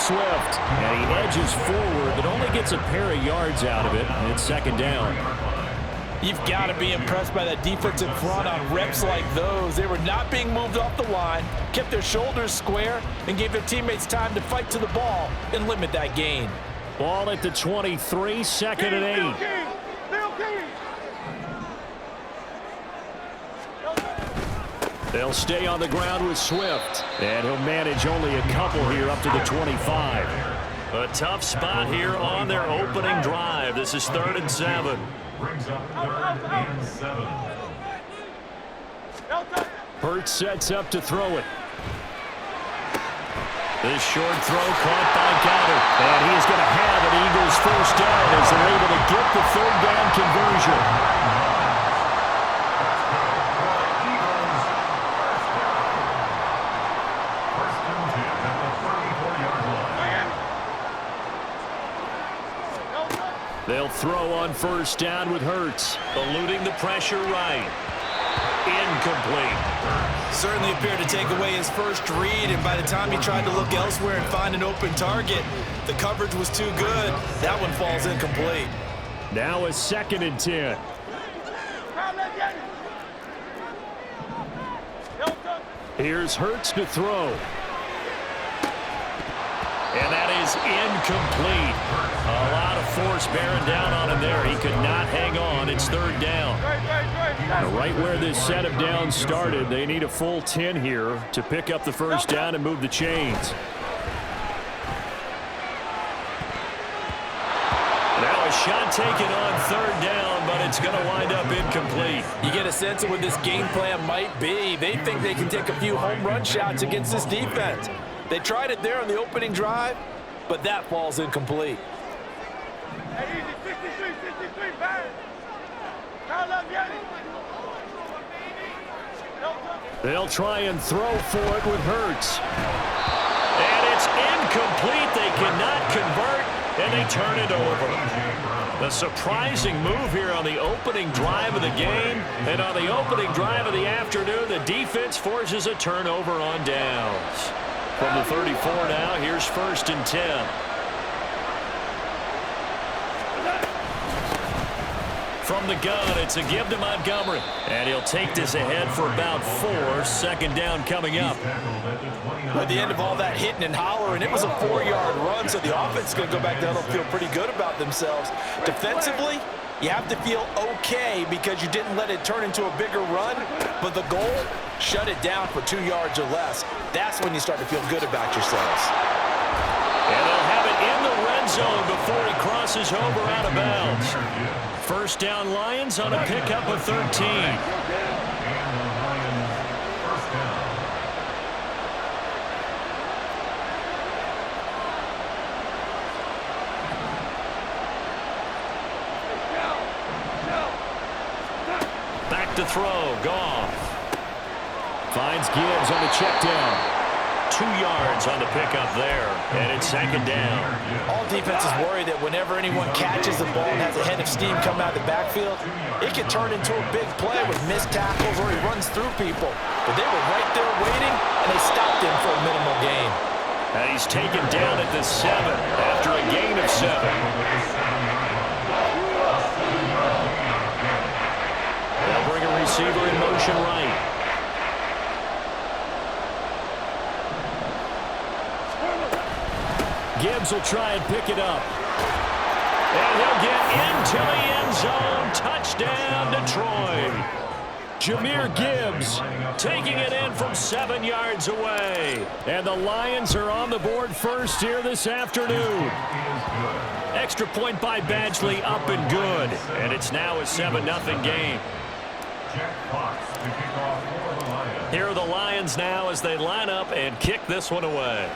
Swift. And he edges forward, but only gets a pair of yards out of it. And it's second down. You've got to be impressed by that defensive front on reps like those. They were not being moved off the line, kept their shoulders square, and gave their teammates time to fight to the ball and limit that gain. Ball at the 23, second and 8. They'll stay on the ground with Swift, and he'll manage only a couple here up to the 25. A tough spot here on their opening drive. This is 3rd and 7. Brings up 3rd and 7. Hurts sets up to throw it. This short throw caught by Goddard. And he is going to have an Eagles first down as they're able to get the 3rd down conversion. They'll throw on first down with Hurts. Eluding the pressure right. Incomplete. Certainly appeared to take away his first read, and by the time he tried to look elsewhere and find an open target, the coverage was too good. That one falls incomplete. Now a 2nd and 10. Here's Hurts to throw. And that is incomplete. A lot of force bearing down on him there. He could not hang on. It's 3rd down. Right where this set of downs started, they need a full 10 here to pick up the first down and move the chains. Now a shot taken on 3rd down, but it's going to wind up incomplete. You get a sense of what this game plan might be. They think they can take a few home run shots against this defense. They tried it there on the opening drive, but that falls incomplete. They'll try and throw for it with Hurts. And it's incomplete. They cannot convert, and they turn it over. A surprising move here on the opening drive of the game. And on the opening drive of the afternoon, the defense forces a turnover on downs. From the 34 now, here's 1st and 10. From the gun, it's a give to Montgomery. And he'll take this ahead for about 4. 2nd down coming up. At the end of all that hitting and hollering, it was a 4-yard run, so the offense is going to go back down and feel pretty good about themselves. Defensively, you have to feel okay because you didn't let it turn into a bigger run, but the goal, shut it down for 2 yards or less. That's when you start to feel good about yourselves. And they'll have it in the red zone before he crosses over out of bounds. First down Lions on a pickup of 13. Back to throw, Goff. Finds Gibbs on the check down. 2 yards on the pickup there, and it's 2nd down. All defenses worry that whenever anyone catches the ball and has a head of steam coming out of the backfield, it can turn into a big play with missed tackles or he runs through people. But they were right there waiting, and they stopped him for a minimal gain. And he's taken down at the 7 after a gain of 7. They'll bring a receiver in motion right. Gibbs will try and pick it up. And he'll get into the end zone. Touchdown, Detroit. Jahmyr Gibbs Taking it in from 7 yards away. And the Lions are on the board first here this afternoon. Extra point by Badgley, up and good. And it's now a 7-0 game. Here are the Lions now as they line up and kick this one away.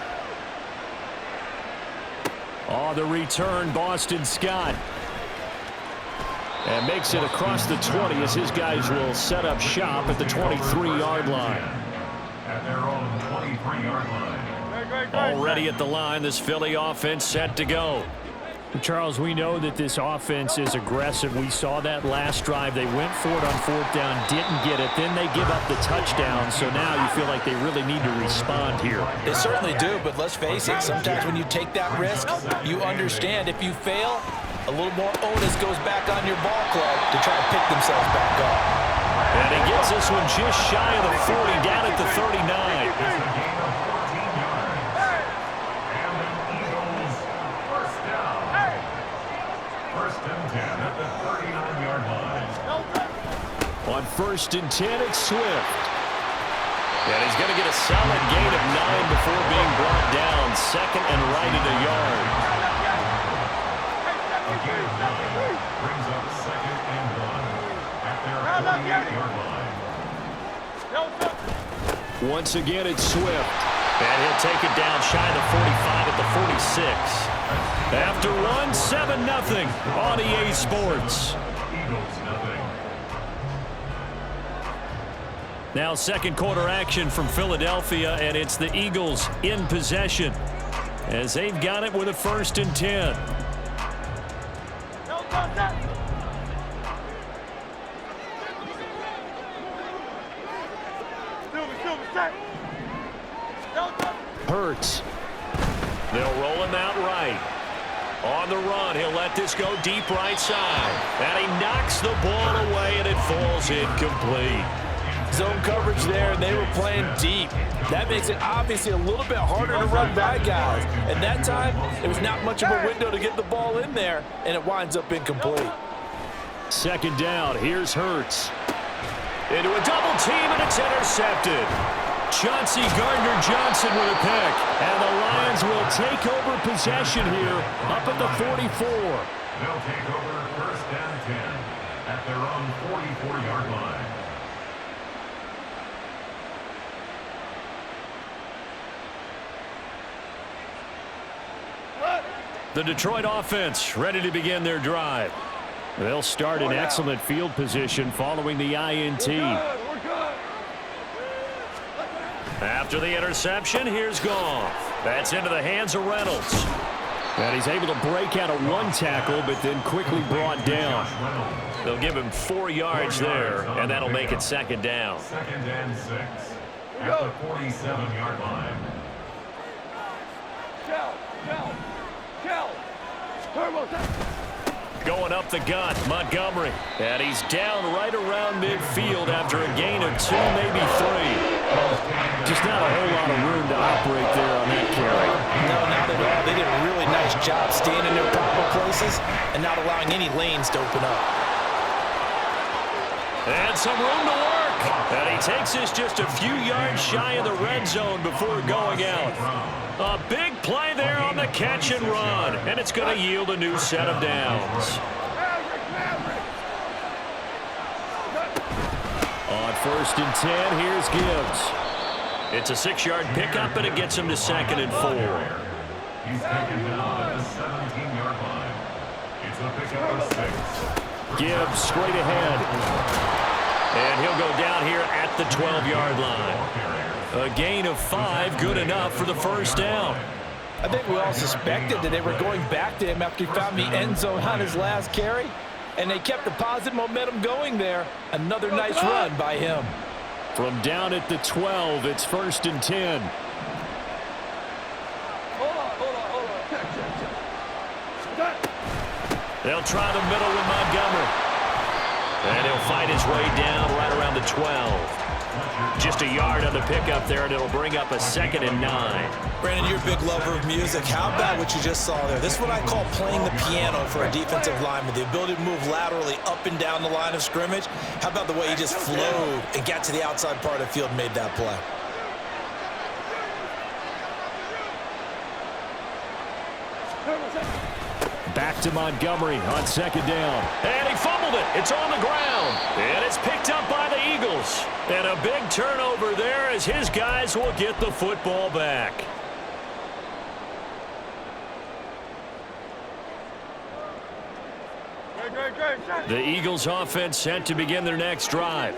Oh, the return, Boston Scott. And makes it across the 20 as his guys will set up shop at the 23-yard line. At their own 23-yard line. Already at the line, this Philly offense set to go. Charles, we know that this offense is aggressive. We saw that last drive. They went for it on 4th down, didn't get it. Then they give up the touchdown. So now you feel like they really need to respond here. They certainly do, but let's face it, sometimes when you take that risk, you understand if you fail, a little more onus goes back on your ball club to try to pick themselves back up. And he gets this one just shy of the 40, down at the 39. On 1st and 10, it's Swift. And he's going to get a solid gain of 9 before being brought down. 2nd and right at a yard. A gain of 9 brings up 2nd and 1 at their 48-yard line. Once again, it's Swift. And he'll take it down shy of the 45 at the 46. After one, 7-0 on EA Sports. Eagles nothing. Now 2nd quarter action from Philadelphia, and it's the Eagles in possession as they've got it with a 1st and 10. Hurts. They'll roll him out right. On the run, he'll let this go deep right side. And he knocks the ball away, and it falls incomplete. Zone coverage there, and they were playing deep. That makes it obviously a little bit harder to run by guys. And that time, there was not much of a window to get the ball in there, and it winds up incomplete. 2nd down, here's Hurts. Into a double team, and it's intercepted. Chauncey Gardner-Johnson with a pick. And the Lions will take over possession here up at the 44. They'll take over 1st and 10 at their own 44-yard line. The Detroit offense ready to begin their drive. They'll start in excellent field position following the INT. After the interception, here's Goff. That's into the hands of Reynolds. And he's able to break out of one tackle, but then quickly brought down. They'll give him 4 yards there, and that'll make it 2nd down. 2nd and 6 at the 47-yard line. Going up the gut, Montgomery. And he's down right around midfield after a gain of 2, maybe 3. Just not a whole lot of room to operate there on that carry. No, not at all. They did a really nice job staying in their proper places and not allowing any lanes to open up. And some room to work. And he takes this just a few yards shy of the red zone before going out. A big play there on the catch and run. And it's going to yield a new set of downs. On 1st and 10, here's Gibbs. It's a 6-yard pickup, and it gets him to 2nd and 4. He's taken down at the 17-yard line. It's a pickup of 6. Gibbs straight ahead. And he'll go down here at the 12-yard line. A gain of 5, good enough for the 1st down. I think we all suspected that they were going back to him after he found the end zone on his last carry, and they kept the positive momentum going there. Another nice run by him. From down at the 12, it's 1st and 10. They'll try the middle with Montgomery. And he'll fight his way down right around the 12. Just a yard on the pickup there, and it'll bring up a 2nd and 9. Brandon, you're a big lover of music. How about what you just saw there? This is what I call playing the piano for a defensive lineman, the ability to move laterally up and down the line of scrimmage. How about the way he just flowed and got to the outside part of the field and made that play? Back to Montgomery on 2nd down. And he fumbled it. It's on the ground. And it's picked up by the Eagles. And a big turnover there as his guys will get the football back. The Eagles offense set to begin their next drive.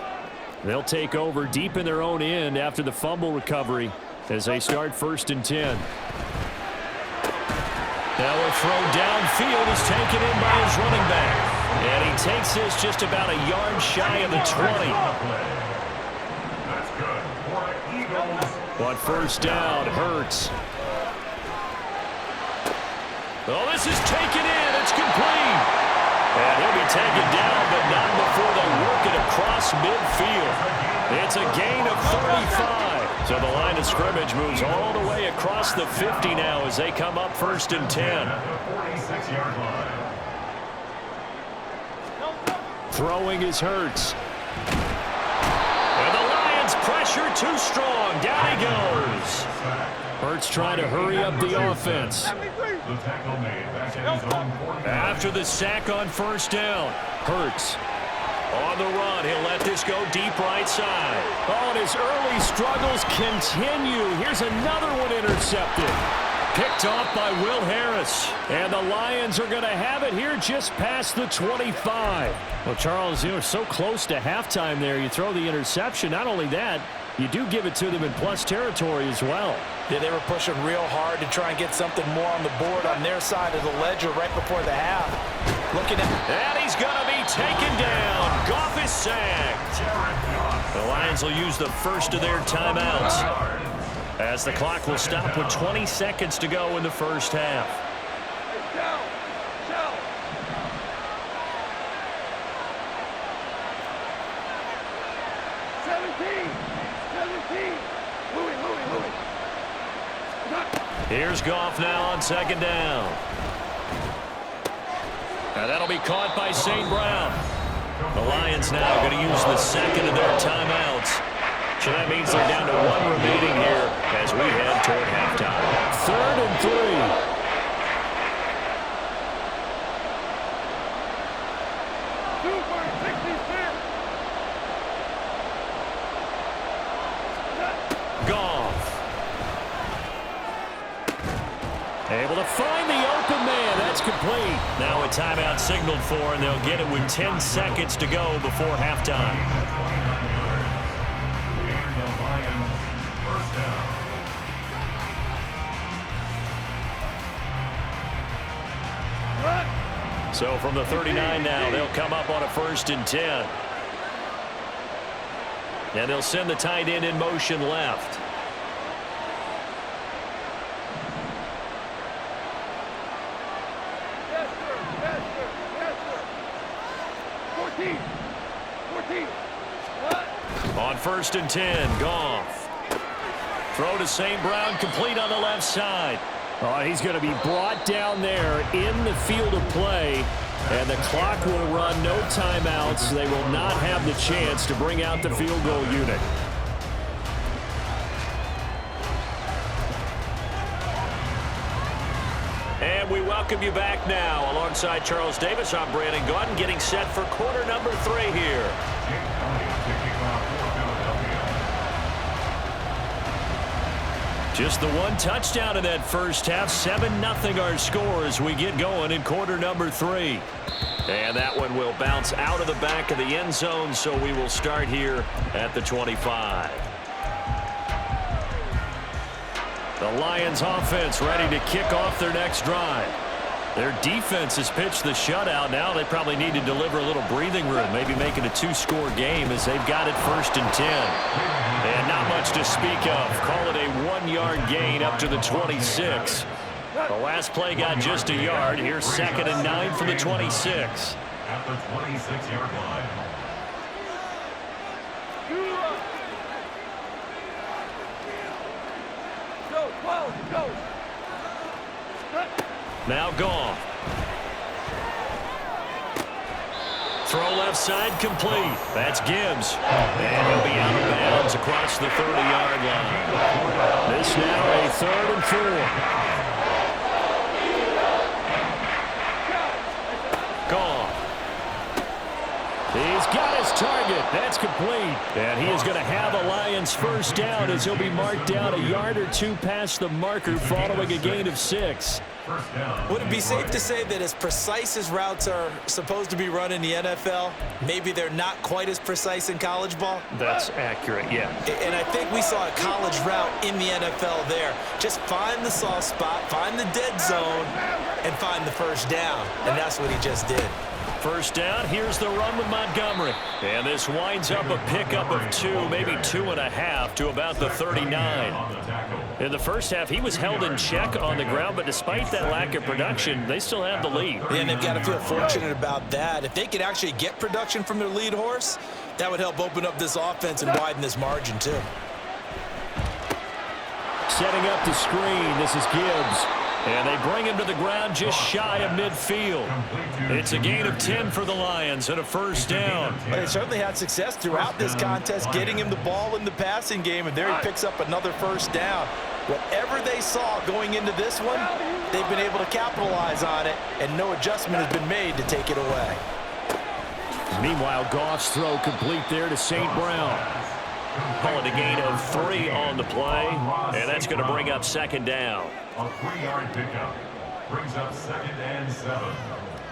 They'll take over deep in their own end after the fumble recovery as they start 1st and 10. Now a throw downfield is taken in by his running back. And he takes this just about a yard shy of the 20. That's good for the Eagles. On first down, Hurts. Oh, this is taken in. It's complete. And he'll be taken down, but not before they work it across midfield. It's a gain of 35. So the line of scrimmage moves all the way across the 50 now as they come up first and 10. At the 46-yard line. Throwing is Hurts. And the Lions pressure too strong. Down he goes. Hurts trying to hurry up the offense. The tackle made back at his own 40. After the sack on first down, Hurts on the run. He'll let this go deep right side. Oh, and his early struggles continue. Here's another one intercepted. Picked off by Will Harris. And the Lions are going to have it here just past the 25. Well, Charles, you're so close to halftime there. You throw the interception. Not only that, you do give it to them in plus territory as well. Yeah, they were pushing real hard to try and get something more on the board on their side of the ledger right before the half. Looking at... And he's going to be taken down. Goff is sacked. The Lions will use the first of their timeouts as the clock will stop with 20 seconds to go in the first half. Here's Goff now on second down. And that'll be caught by St. Brown. The Lions now going to use the second of their timeouts. So that means they're down to one remaining here as we head toward halftime. 3rd and 3. Able to find the open man. That's complete. Now a timeout signaled for, and they'll get it with 10 seconds to go before halftime. So from the 39 now, they'll come up on a 1st and 10. And they'll send the tight end in motion left. On 1st and 10, Goff. Throw to St. Brown, complete on the left side. Oh, he's going to be brought down there in the field of play, and the clock will run, no timeouts. They will not have the chance to bring out the field goal unit. And we welcome you back now. Alongside Charles Davis, I'm Brandon Gaudin, getting set for quarter number 3 here. Just the one touchdown in that first half. 7-0 our score as we get going in quarter number 3. And that one will bounce out of the back of the end zone, so we will start here at the 25. The Lions offense ready to kick off their next drive. Their defense has pitched the shutout. Now they probably need to deliver a little breathing room, maybe make it a 2-score game as they've got it 1st and 10. And not much to speak of. Call it a 1-yard gain up to the 26. The last play got just a yard. Here's 2nd and 9 for the 26. At the 26-yard line. Go. Now Goff. Throw left side complete. That's Gibbs. And he'll be out of bounds across the 30-yard line. This now a 3rd and 4. Goff. He's got his target. That's complete. And he is going to have a Lions first down as he'll be marked down a yard or 2 past the marker following a gain of 6. First down. Would it be safe to say that as precise as routes are supposed to be run in the NFL, maybe they're not quite as precise in college ball? That's accurate, yeah. And I think we saw a college route in the NFL there. Just find the soft spot, find the dead zone, and find the first down. And that's what he just did. First down, here's the run with Montgomery. And this winds up a pickup of 2, maybe 2.5 to about the 39. In the first half, he was held in check on the ground, but despite that lack of production, they still have the lead. And they've got to feel fortunate about that. If they could actually get production from their lead horse, that would help open up this offense and widen this margin too. Setting up the screen, this is Gibbs. And they bring him to the ground just shy of midfield. It's a gain of 10 for the Lions and a first down. But they certainly had success throughout this contest getting him the ball in the passing game, and there he picks up another first down. Whatever they saw going into this one, they've been able to capitalize on it, and no adjustment has been made to take it away. Meanwhile, Goff's throw complete there to St. Brown. Call it a gain of 3 on the play, and that's going to bring up second down. A 3-yard pickup brings up 2nd and 7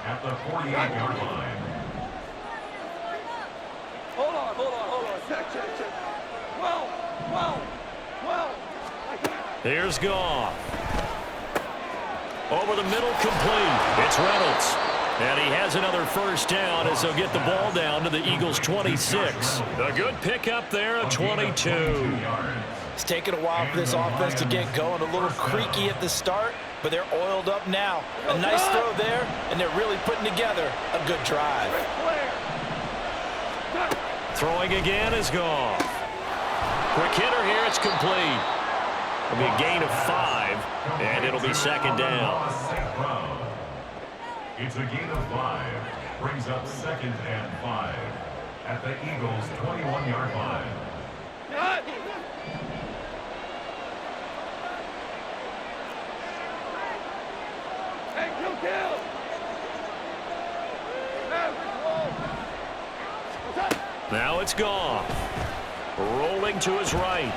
at the 48-yard line. Hold on. Check. Well. Here's Goff. Over the middle, complete. It's Reynolds. And he has another first down as they'll get the ball down to the Eagles' 26. A good pickup there, a 22. It's taken a while for this offense to get going. A little creaky at the start, but they're oiled up now. A nice throw there, and they're really putting together a good drive. Throwing again is Goff. Quick hitter here, it's complete. It'll be a gain of 5, and it'll be second down. It's a gain of 5. Brings up 2nd and 5 at the Eagles' 21-yard line. Now it's Goff. Rolling to his right.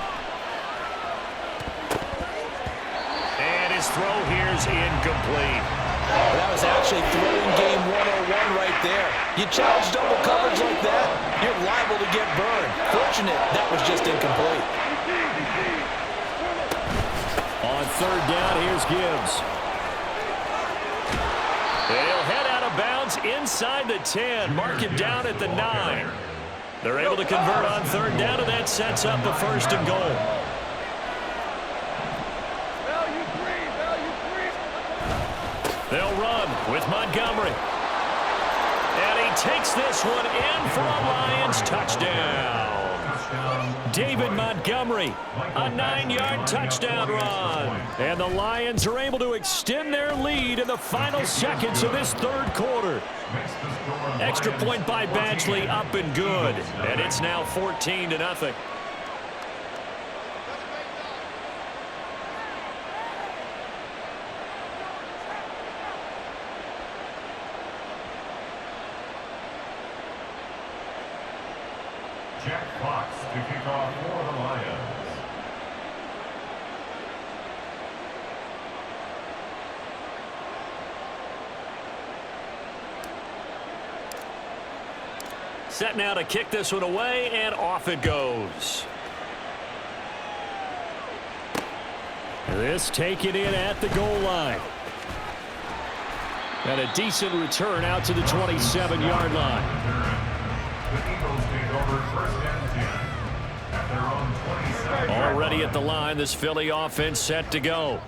And his throw here is incomplete. That was actually throwing game 101 right there. You challenge double coverage like that, you're liable to get burned. Fortunate, that was just incomplete. On third down, here's Gibbs. He'll head out of bounds inside the 10. Mark him down at the 9. They're able to convert on third down, and that sets up a first and goal. They'll run with Montgomery. And he takes this one in for a Lions touchdown. David Montgomery, a 9-yard touchdown run. And the Lions are able to extend their lead in the final seconds of this third quarter. Extra point by Badgley, up and good. And it's now 14-0. Jack Fox to kick off for the Lions. Set now to kick this one away, and off it goes. This taken in at the goal line. And a decent return out to the 27-yard line. The Eagles take over 1st and 10 at their own 27. Already at the line, this Philly offense set to go.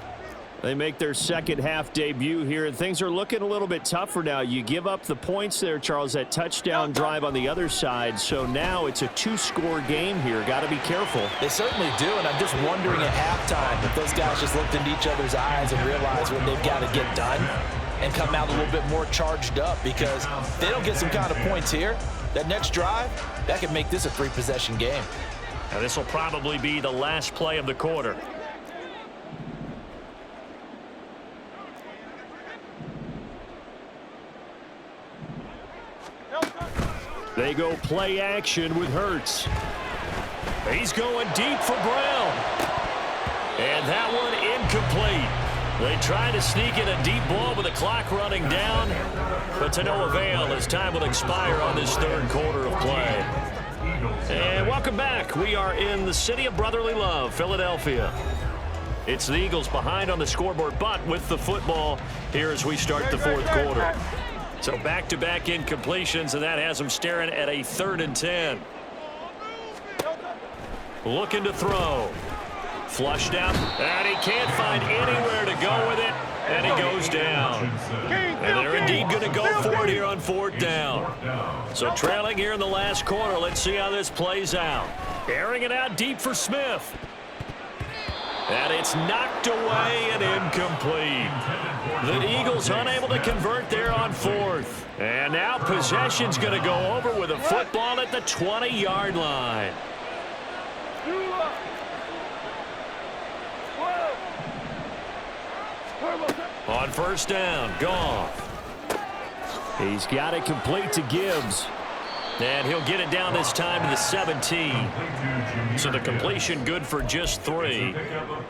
They make their second half debut here, and things are looking a little bit tougher now. You give up the points there, Charles, that touchdown drive on the other side. So now it's a 2-score game here. Got to be careful. They certainly do, and I'm just wondering at halftime if those guys just looked into each other's eyes and realized what they've got to get done and come out a little bit more charged up, because if they don't get some kind of points here, that next drive, that could make this a 3-possession game. Now this will probably be the last play of the quarter. They go play action with Hurts. He's going deep for Brown. And that one incomplete. They try to sneak in a deep ball with the clock running down, but to no avail as time will expire on this third quarter of play. And welcome back. We are in the city of brotherly love, Philadelphia. It's the Eagles behind on the scoreboard, but with the football here as we start the fourth quarter. So back-to-back incompletions, and that has them staring at a 3rd and 10. Looking to throw. Flushed out, and he can't find anywhere to go with it, and he goes down. And they're indeed going to go for it here on 4th down. So trailing here in the last quarter, let's see how this plays out. Airing it out deep for Smith. And it's knocked away and incomplete. The Eagles unable to convert there on 4th. And now possession's going to go over with a football at the 20-yard line. On 1st down, Goff. He's got it complete to Gibbs. And he'll get it down this time to the 17. So the completion good for just 3.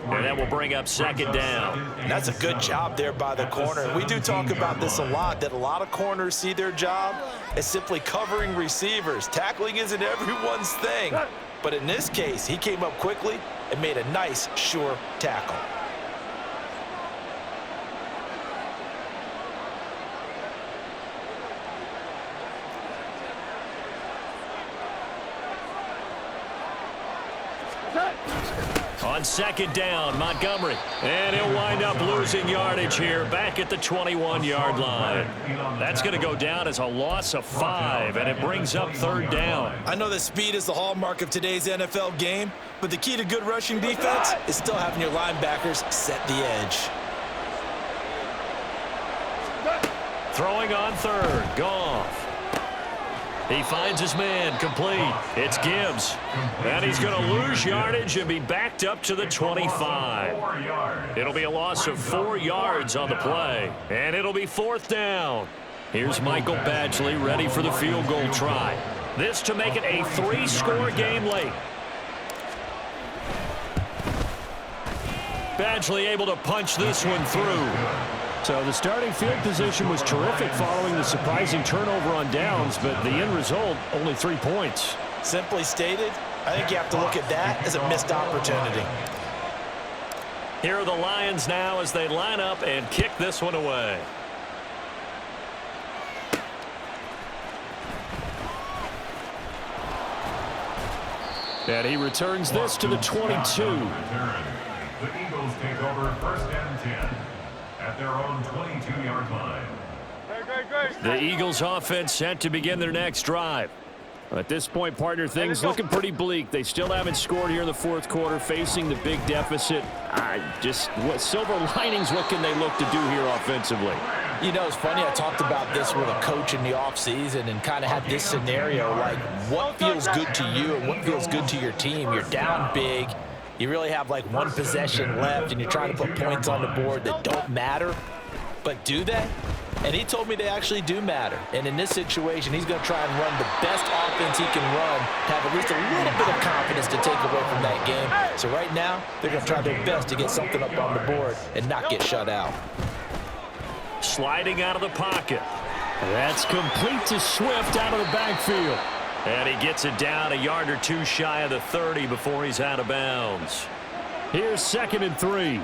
And that will bring up 2nd down. That's a good job there by the corner. We do talk about this a lot, that a lot of corners see their job as simply covering receivers. Tackling isn't everyone's thing. But in this case, he came up quickly and made a nice, sure tackle. On 2nd down, Montgomery. And he'll wind up losing yardage here back at the 21-yard line. That's going to go down as a loss of 5, and it brings up 3rd down. I know that speed is the hallmark of today's NFL game, but the key to good rushing defense is still having your linebackers set the edge. Throwing on 3rd, Goff. He finds his man, complete. It's Gibbs. And he's going to lose yardage and be backed up to the 25. It'll be a loss of 4 yards on the play. And it'll be 4th down. Here's Michael Badgley ready for the field goal try. This to make it a 3-score game late. Badgley able to punch this one through. So the starting field position was terrific following the surprising turnover on downs, but the end result, only 3 points. Simply stated, I think you have to look at that as a missed opportunity. Here are the Lions now as they line up and kick this one away. And he returns this to the 22. The Eagles take over 1st and 10. At their own 22-yard line. The Eagles offense set to begin their next drive. At this point, partner, things looking pretty bleak. They still haven't scored here in the 4th quarter, facing the big deficit. What silver linings, what can they look to do here offensively? You know, it's funny, I talked about this with a coach in the offseason and kind of had this scenario, like what feels good to you and what feels good to your team. You're down big. You really have like 1 possession left, and you're trying to put points on the board that don't matter. But do they? And he told me they actually do matter. And in this situation, he's going to try and run the best offense he can run to have at least a little bit of confidence to take away from that game. So right now, they're going to try their best to get something up on the board and not get shut out. Sliding out of the pocket. That's complete to Swift out of the backfield. And he gets it down a yard or 2 shy of the 30 before he's out of bounds. Here's 2nd and 3.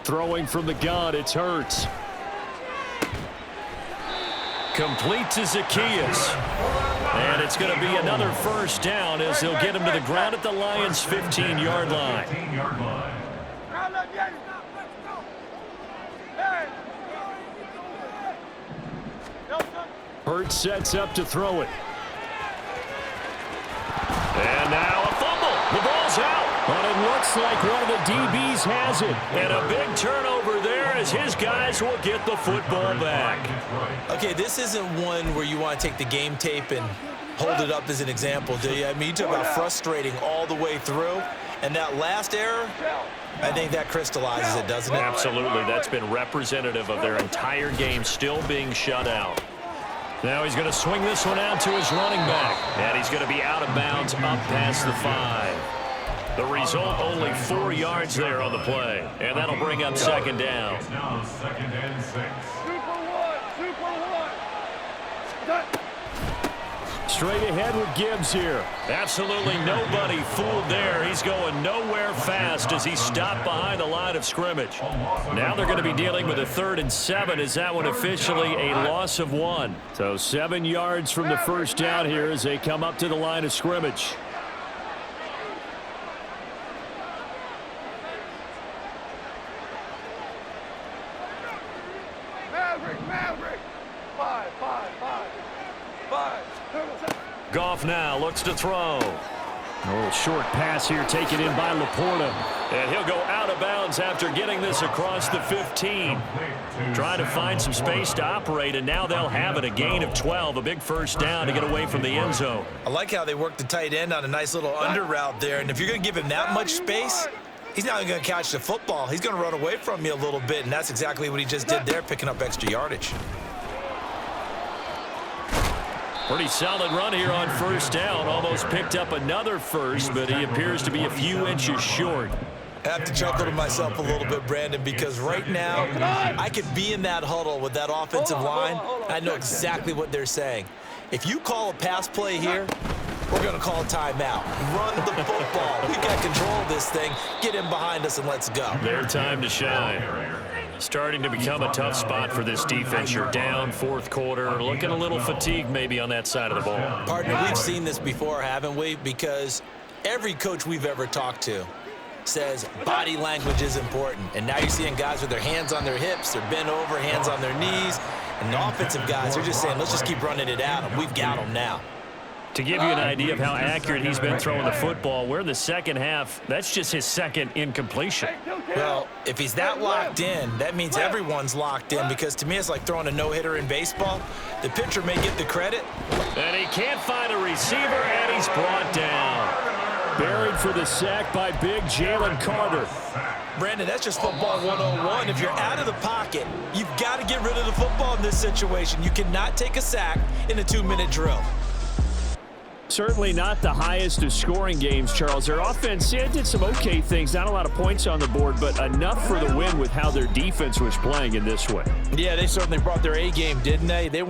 Throwing from the gun, it's Hurts. Complete to Zacchaeus. And it's going to be another 1st down as they'll get him to the ground at the Lions' 15-yard line. Hurts sets up to throw it. And now a fumble. The ball's out. But it looks like one of the DBs has it. And a big turnover there as his guys will get the football back. Okay, this isn't one where you want to take the game tape and hold it up as an example, do you? I mean, you talk about frustrating all the way through. And that last error, I think that crystallizes it, doesn't it? Absolutely. That's been representative of their entire game still being shut out. Now he's going to swing this one out to his running back. And he's going to be out of bounds up past the 5. The result, only 4 yards there on the play. And that'll bring up second down. It's now 2nd and 6. Super one. Done. Straight ahead with Gibbs here. Absolutely nobody fooled there. He's going nowhere fast as he stopped behind the line of scrimmage. Now they're going to be dealing with a 3rd and 7. Is that one officially a loss of 1? So 7 yards from the first down here as they come up to the line of scrimmage. Maverick. 5. Goff now looks to throw. A little short pass here taken in by Laporta. And he'll go out of bounds after getting this across the 15. Trying to find some space to operate, and now they'll have it. A gain of 12, a big first down to get away from the end zone. I like how they worked the tight end on a nice little under route there. And if you're going to give him that much space, he's not going to catch the football. He's going to run away from you a little bit, and that's exactly what he just did there, picking up extra yardage. Pretty solid run here on first down. Almost picked up another first, but he appears to be a few inches short. I have to chuckle to myself a little bit, Brandon, because right now I could be in that huddle with that offensive line. I know exactly what they're saying. If you call a pass play here, we're going to call a timeout. Run the football. We got control of this thing. Get in behind us and let's go. Their time to shine. Starting to become a tough spot for this defense. You're down 4th quarter, looking a little fatigued maybe on that side of the ball. Partner, we've seen this before, haven't we? Because every coach we've ever talked to says body language is important. And now you're seeing guys with their hands on their hips, they're bent over, hands on their knees. And the offensive guys are just saying, let's just keep running it at them. We've got them now. To give you an idea of how accurate he's been throwing the football, we're in the second half. That's just his 2nd incompletion. Well, if he's that locked in, that means everyone's locked in, because to me it's like throwing a no-hitter in baseball. The pitcher may get the credit. And he can't find a receiver, and he's brought down. Buried for the sack by big Jalen Carter. Brandon, that's just football 101. If you're out of the pocket, you've got to get rid of the football in this situation. You cannot take a sack in a 2-minute drill. Certainly not the highest of scoring games, Charles. Their offense did some okay things. Not a lot of points on the board, but enough for the win with how their defense was playing in this way. Yeah, they certainly brought their A game, didn't they?